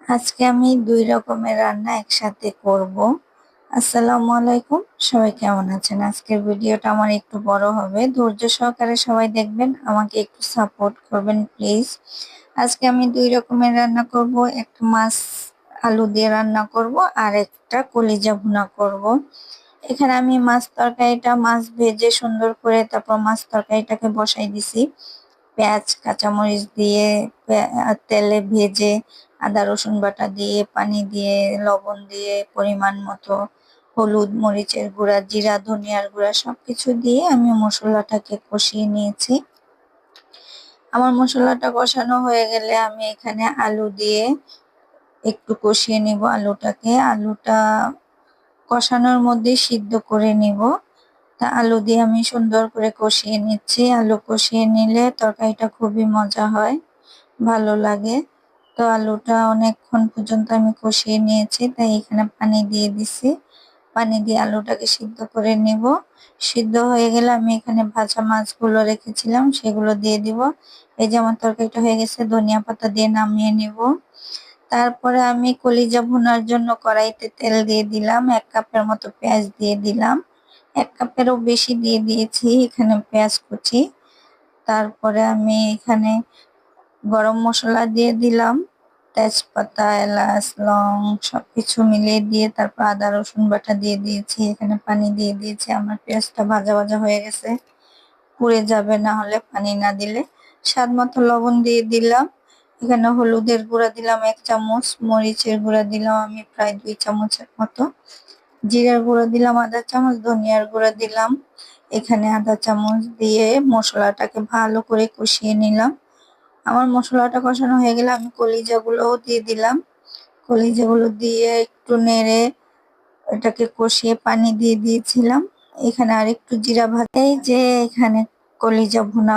আজকে আমি ২ রকমের রান্না একসাথে করব। আসসালামু আলাইকুম। সবাই কেমন আছেন? আজকের ভিডিওটা আমার একটু বড় হবে। ধৈর্য সহকারে সবাই দেখবেন। আমাকে একটু সাপোর্ট করবেন প্লিজ। আজকে আমি ২ রকমের রান্না করব। একটা মাছ আলু দিয়ে রান্না করব আর একটা কলিজা ভুনা করব। এখানে আমি মাছ ভেজে সুন্দর করে তারপর মাছ তরকারিটাকে বসাই দিছি। পেঁয়াজ কাঁচামরিচ দিয়ে তেলে ভেজে আদা রসুন বাটা দিয়ে পানি দিয়ে লবণ দিয়ে পরিমাণ মতো হলুদ মরিচের গুঁড়া জিরা ধনিয়ার গুঁড়া সবকিছু দিয়ে আমি মশলাটাকে কষিয়ে নিয়েছি। আমার মশলাটা কষানো হয়ে গেলে আমি এখানে আলু দিয়ে একটু কষিয়ে নিব। আলুটা কষানোর মধ্যে সিদ্ধ করে নিব। তা আলু দিয়ে আমি সুন্দর করে কষিয়ে নিচ্ছি। আলু কষিয়ে নিলে তরকারিটা খুবই মজা হয়, ভালো লাগে। তো আলুটা অনেকক্ষণ পর্যন্ত আমি কষিয়ে নিয়েছি, তাই এখানে পানি দিয়ে দিছি। পানি দিয়ে আলুটাকে সিদ্ধ করে নিব। সিদ্ধ হয়ে গেলে আমি এখানে ভাজা মাছগুলো রেখেছিলাম সেগুলো দিয়ে দিব। এই যে আমার তরকারিটা হয়ে গেছে, ধনিয়া পাতা দিয়ে নামিয়ে নিব। তারপরে আমি কলিজা ভুনার জন্য কড়াইতে তেল দিয়ে দিলাম, ১ কাপের মতো পেঁয়াজ দিয়ে দিলাম। ১ কাপেরও বেশি দিয়ে দিয়েছি এখানে পেঁয়াজ কুচি। তারপরে আমি এখানে গরম মসলা দিয়ে দিলাম, তেজপাতা এলাচ লং সবকিছু মিলিয়ে দিয়ে তারপর আদা রসুন বাটা দিয়ে দিয়েছি। এখানে পানি দিয়ে দিয়েছি। আমার পেঁয়াজটা ভাজা ভাজা হয়ে গেছে, পুড়ে যাবে না হলে পানি না দিলে। স্বাদ মতো লবণ দিয়ে দিলাম। এখানে হলুদের গুঁড়া দিলাম ১ চামচ, মরিচের গুঁড়া দিলাম আমি প্রায় ২ চামচের মতো, জিরার গুঁড়া দিলাম আধা চামচ, ধনিয়ার গুঁড়া দিলাম এখানে আধা চামচ দিয়ে মশলাটাকে ভালো করে কষিয়ে নিলাম। আমার মশলাটা কষানো হয়ে গেলে আমি কলিজাগুলোও দিয়ে দিলাম। কলিজাগুলো দিয়ে একটু নেড়ে এটাকে কষিয়ে পানি দিয়ে দিয়েছিলাম। এখানে আরেকটু জিরা ভাজা, এই যে এখানে কলিজা ভুনা